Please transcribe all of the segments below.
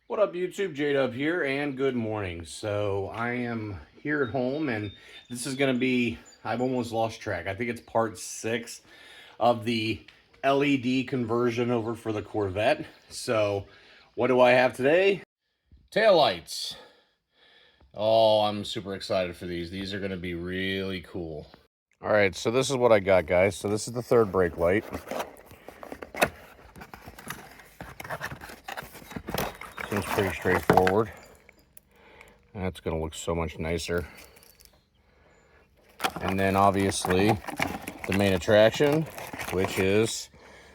What up, YouTube? J-Dub here, and good morning. So I am here at home, and this is going to be, I've almost lost track. I think it's part 6 of the LED conversion over for the Corvette. So what do I have today? Taillights. Oh, I'm super excited for these. These are going to be really cool. All right, so this is what I got, guys. So this is the third brake light. Seems pretty straightforward. That's going to look so much nicer. And then obviously the main attraction, which is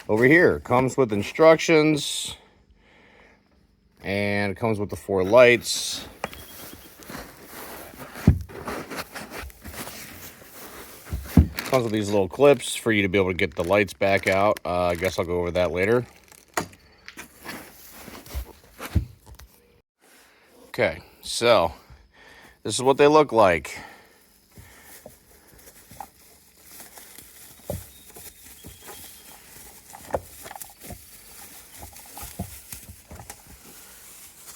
over here. Comes with instructions and it comes with the 4 lights. Comes with these little clips for you to be able to get the lights back out. I guess I'll go over that later. Okay, so this is what they look like.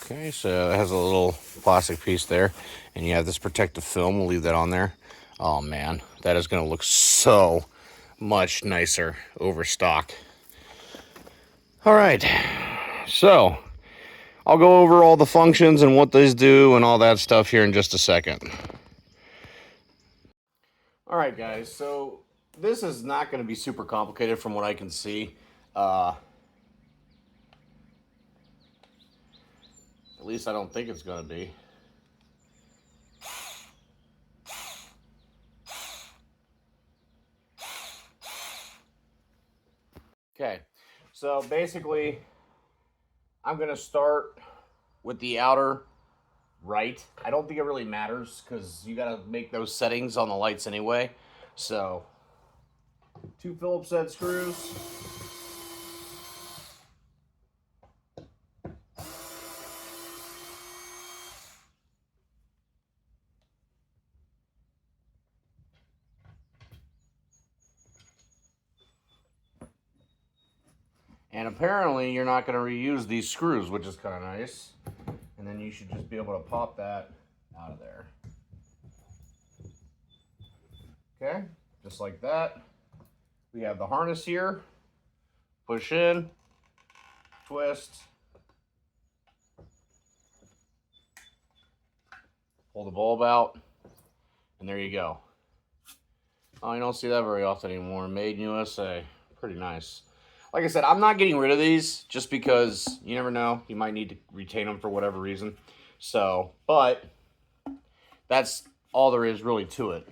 Okay, so it has a little plastic piece there, and you have this protective film. We'll leave that on there. Oh man, that is going to look so much nicer over stock. All right, so I'll go over all the functions and what these do and all that stuff here in just a second. All right, guys, so this is not going to be super complicated from what I can see. At least I don't think it's going to be. Okay, so basically, I'm going to start with the outer right. I don't think it really matters because you got to make those settings on the lights anyway. So, 2 Phillips head screws. And apparently you're not going to reuse these screws, which is kind of nice. And then you should just be able to pop that out of there. Okay, just like that. We have the harness here. Push in, twist, pull the bulb out, and there you go. Oh, you don't see that very often anymore. Made in USA. Pretty nice. Like I said, I'm not getting rid of these just because you never know. You might need to retain them for whatever reason. So, but that's all there is really to it.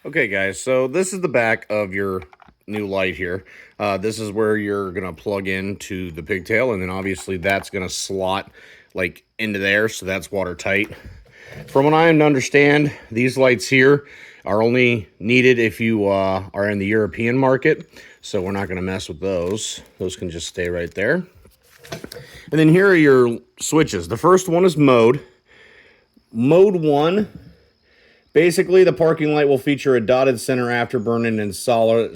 Okay, guys, so this is the back of your new light here. This is where you're going to plug into the pigtail, and then obviously that's going to slot like into there, so that's watertight. From what I understand, these lights here are only needed if you are in the European market, so we're not going to mess with those. Those can just stay right there. And then here are your switches. The first one is mode. Mode 1, basically the parking light will feature a dotted center afterburner and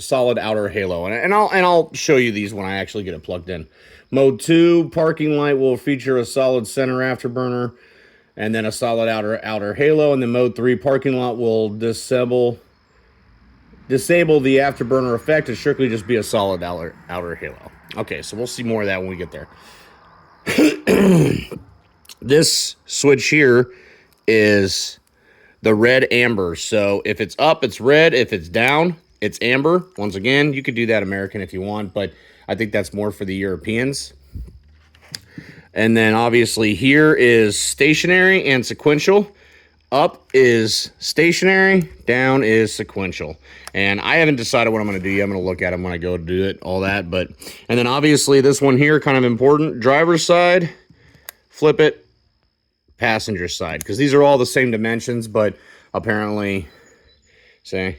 solid outer halo. And I'll show you these when I actually get it plugged in. Mode 2, parking light will feature a solid center afterburner and then a solid outer halo. And then mode 3, parking lot will disable the afterburner effect and strictly just be a solid outer halo. Okay, so we'll see more of that when we get there. This switch here is the red amber. So if it's up, it's red. If it's down, it's amber. Once again, you could do that American if you want, but I think that's more for the Europeans. And then obviously here is stationary and sequential. Up is stationary, down is sequential. And I haven't decided what I'm going to do yet. I'm going to look at them when I go to do it, all that. But and then obviously this one here, kind of important. Driver's side, flip it, passenger side. Because these are all the same dimensions, but apparently, see.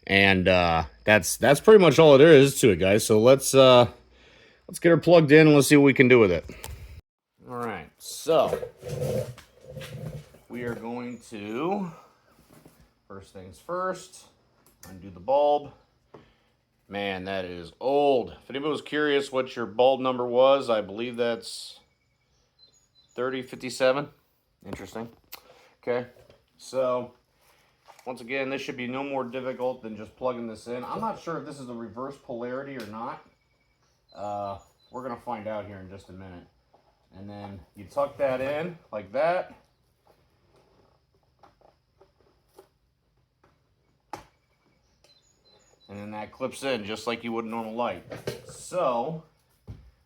And that's pretty much all there is to it, guys. So let's get her plugged in and let's see what we can do with it. All right, so we are going to, first things first, undo the bulb. Man, that is old. If anybody was curious what your bulb number was, I believe that's 3057. Interesting. Okay, so once again, this should be no more difficult than just plugging this in. I'm not sure if this is a reverse polarity or not. We're going to find out here in just a minute. And then you tuck that in like that. And then that clips in just like you would a normal light. So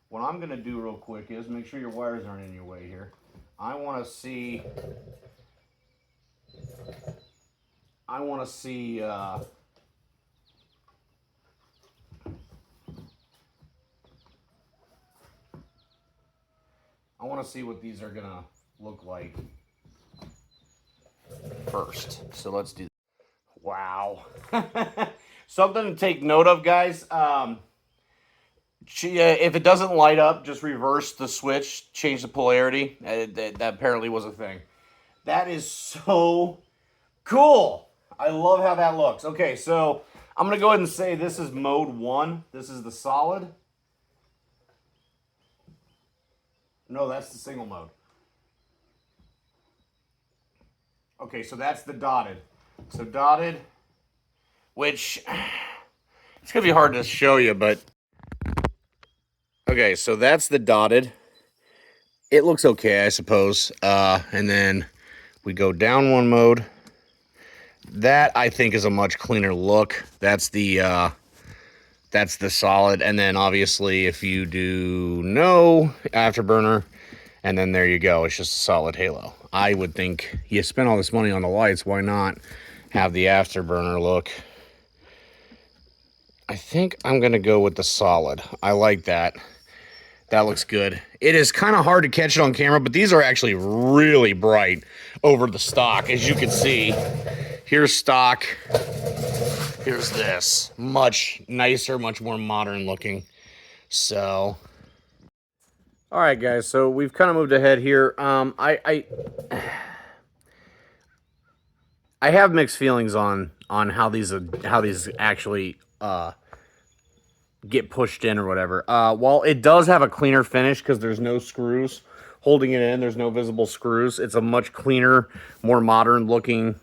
what I'm going to do real quick is make sure your wires aren't in your way here. I want to see I want to see what these are going to look like first. So let's do that. Wow. Something to take note of, guys. If it doesn't light up, just reverse the switch, change the polarity. That apparently was a thing. That is so cool. I love how that looks. Okay, so I'm going to go ahead and say this is mode 1. This is the solid. No, that's the single mode. Okay, so that's the dotted. So dotted, which it's going to be hard to show you, but okay, so that's the dotted. It looks okay, I suppose. And then we go down one mode. That I think is a much cleaner look. That's the solid. And then obviously if you do no afterburner, and then there you go, it's just a solid halo. I would think you spend all this money on the lights, why not have the afterburner look? I think I'm gonna go with the solid. I like that. That looks good. It is kind of hard to catch it on camera, but these are actually really bright over the stock, as you can see. Here's stock. Here's this. Much nicer, much more modern looking. So, all right, guys. So we've kind of moved ahead here. I have mixed feelings on how these actually get pushed in or whatever. While it does have a cleaner finish because there's no screws holding it in, there's no visible screws. It's a much cleaner, more modern looking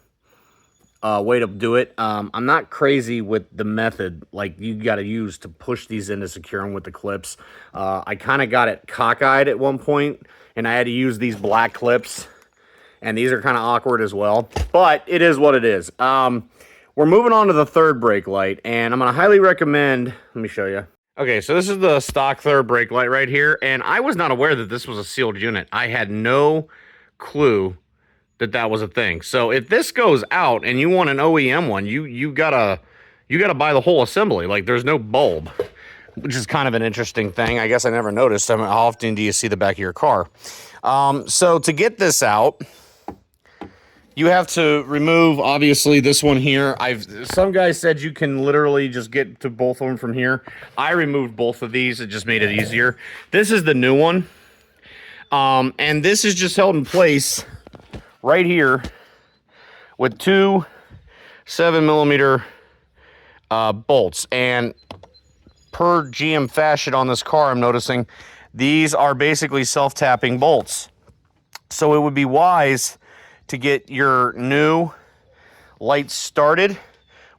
way to do it. I'm not crazy with the method like you got to use to push these in to secure them with the clips. I kind of got it cockeyed at one point, and I had to use these black clips, and these are kind of awkward as well, but it is what it is. We're moving on to the third brake light, and I'm going to highly recommend, let me show you. Okay, so this is the stock third brake light right here, and I was not aware that this was a sealed unit. I had no clue that was a thing. So if this goes out and you want an OEM one, you gotta buy the whole assembly. Like, there's no bulb, which is kind of an interesting thing. I guess I never noticed. I mean, how often do you see the back of your car? So to get this out, you have to remove, obviously, this one here. Some guys said you can literally just get to both of them from here. I removed both of these. It just made it easier. This is the new one. And this is just held in place right here with two 7mm bolts. And per GM fashion on this car, I'm noticing these are basically self-tapping bolts. So it would be wise to get your new lights started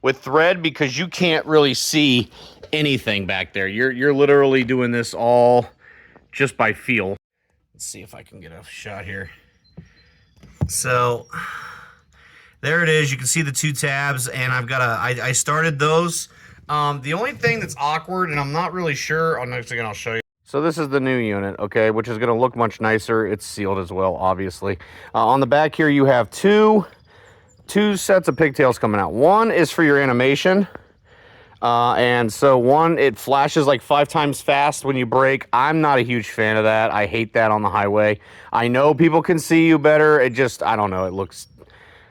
with thread, because you can't really see anything back there. You're literally doing this all just by feel. Let's see if I can get a shot here. So there it is. You can see the two tabs, and I started those. The only thing that's awkward, and I'm not really sure, next again I'll show you. So this is the new unit, okay, which is going to look much nicer. It's sealed as well, obviously. On the back here, you have two sets of pigtails coming out. One is for your animation. And so one, it flashes like 5 times fast when you brake. I'm not a huge fan of that. I hate that on the highway. I know people can see you better. It just, I don't know.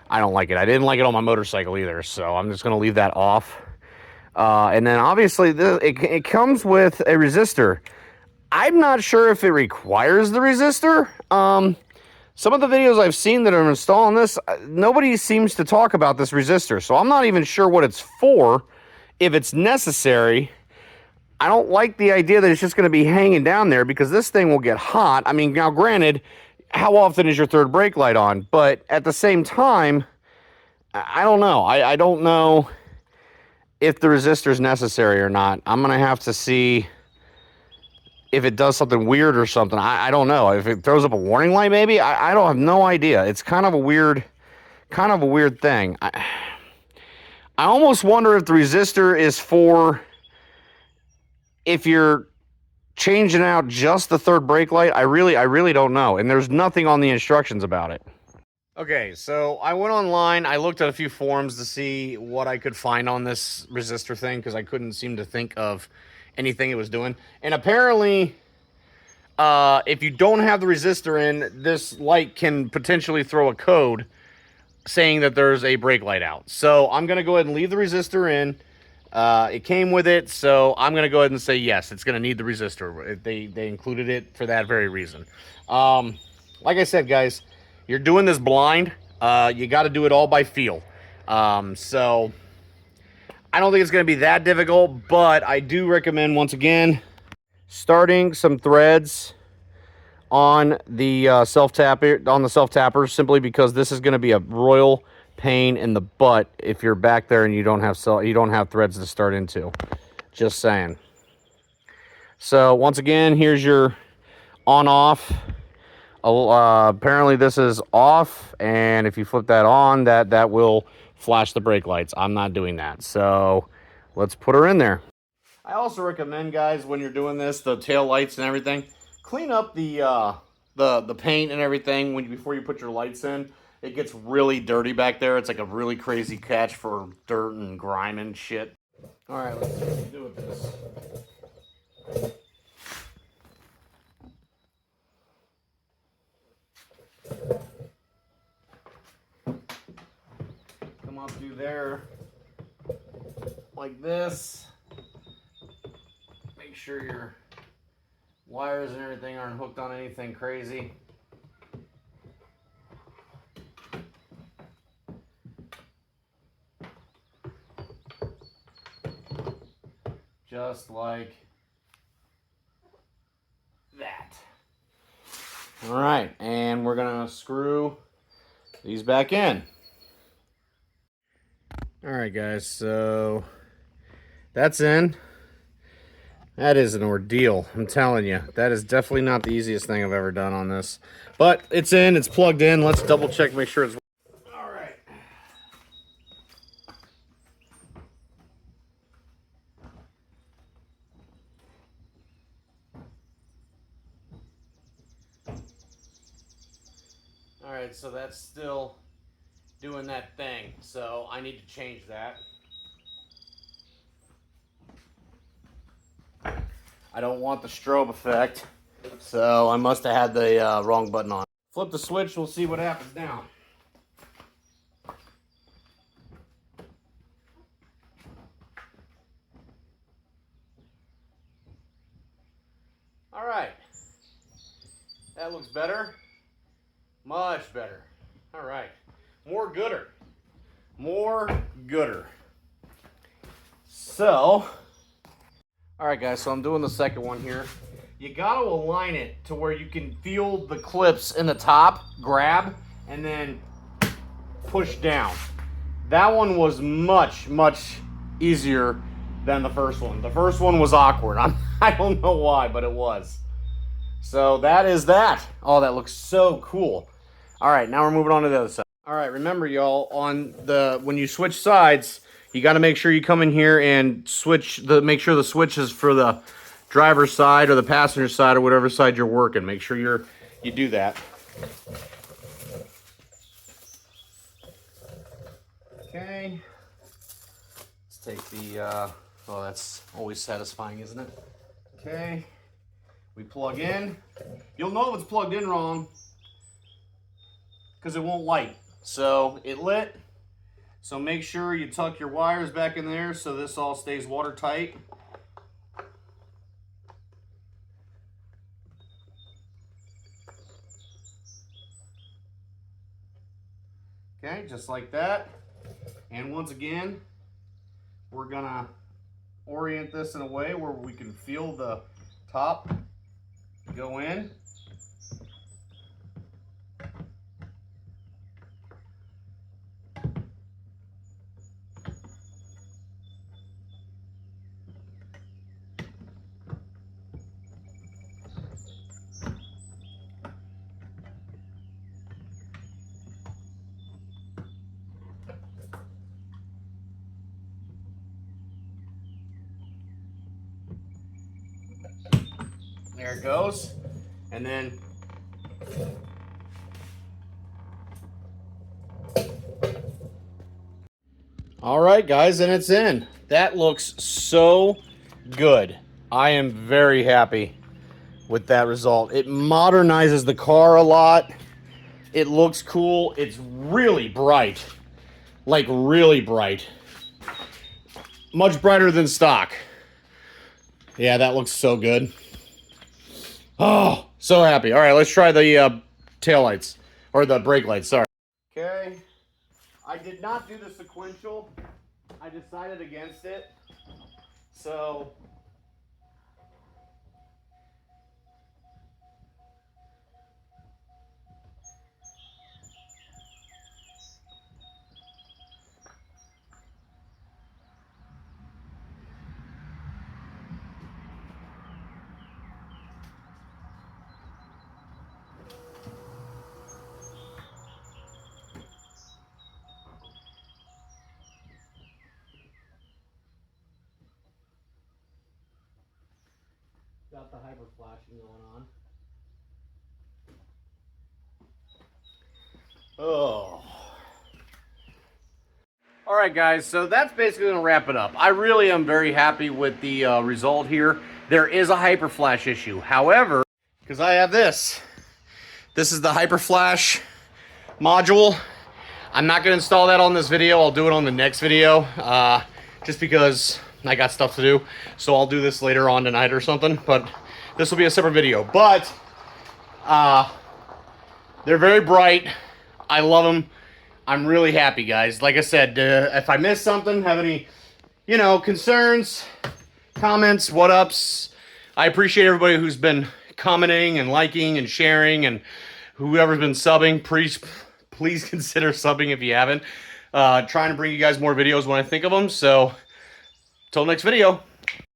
I don't like it. I didn't like it on my motorcycle either. So I'm just going to leave that off. And then obviously it comes with a resistor. I'm not sure if it requires the resistor. Some of the videos I've seen that are installing this, nobody seems to talk about this resistor. So I'm not even sure what it's for. if it's necessary, I don't like the idea that it's just going to be hanging down there because this thing will get hot. I mean, now granted, how often is your third brake light on? But at the same time, I don't know. I don't know if the resistor is necessary or not. I'm going to have to see if it does something weird or something. I don't know. If it throws up a warning light, maybe. I don't have no idea. It's kind of a weird thing. I almost wonder if the resistor is for if you're changing out just the third brake light. I really don't know. And there's nothing on the instructions about it. Okay, so I went online. I looked at a few forums to see what I could find on this resistor thing because I couldn't seem to think of anything it was doing. And apparently, if you don't have the resistor in, this light can potentially throw a code saying that there's a brake light out. So I'm going to go ahead and leave the resistor in. It came with it, so I'm going to go ahead and say yes, it's going to need the resistor. They included it for that very reason. Like I said, guys, you're doing this blind. You got to do it all by feel. So I don't think it's going to be that difficult, but I do recommend, once again, starting some threads on the self-tapper, simply because this is going to be a royal pain in the butt if you're back there and you don't have threads to start into. Just saying. So once again, here's your on-off. Apparently this is off, and if you flip that on, that will flash the brake lights. I'm not doing that, so let's put her in there. I also recommend, guys, when you're doing this, the tail lights and everything, clean up the paint and everything before you put your lights in. It gets really dirty back there. It's like a really crazy catch for dirt and grime and shit. All right, let's see what we can do with this. Come up through there like this. Make sure your wires and everything aren't hooked on anything crazy. Just like that. All right, and we're gonna screw these back in. All right, guys, so that's in. That is an ordeal, I'm telling you. That is definitely not the easiest thing I've ever done on this. But it's in, it's plugged in. Let's double check, make sure it's... All right. All right, so that's still doing that thing. So I need to change that. I don't want the strobe effect, so I must have had the wrong button on. Flip the switch, we'll see what happens now. All right, that looks better, much better. All right, more gooder, more gooder. So, all right, guys, so I'm doing the second one here. You got to align it to where you can feel the clips in the top, grab, and then push down. That one was much, much easier than the first one. The first one was awkward. I don't know why, but it was. So that is that. Oh, that looks so cool. All right, now we're moving on to the other side. All right, remember, y'all, when you switch sides, you got to make sure you come in here and make sure the switch is for the driver's side or the passenger side or whatever side you're working. Make sure you do that. Okay. Let's take the, oh, that's always satisfying, isn't it? Okay. We plug in. You'll know if it's plugged in wrong because it won't light. So it lit. So make sure you tuck your wires back in there so this all stays watertight. Okay, just like that. And once again, we're gonna orient this in a way where we can feel the top go in. There it goes. And then all right, guys, and it's in. That looks so good. I am very happy with that result. It modernizes the car a lot. It looks cool. It's really bright. Like really bright. Much brighter than stock. Yeah, that looks so good. Oh, so happy. All right, let's try the tail lights. Or the brake lights, sorry. Okay. I did not do the sequential. I decided against it. So got the hyper flashing going on. Oh. All right, guys, so that's basically going to wrap it up. I really am very happy with the result here. There is a hyper flash issue. However, because I have this. This is the hyper flash module. I'm not going to install that on this video. I'll do it on the next video just because I got stuff to do. So I'll do this later on tonight or something. But this will be a separate video. But they're very bright. I love them. I'm really happy, guys. Like I said, if I missed something, have any, concerns, comments, what-ups, I appreciate everybody who's been commenting and liking and sharing, and whoever's been subbing. Please consider subbing if you haven't. Trying to bring you guys more videos when I think of them. So, till next video.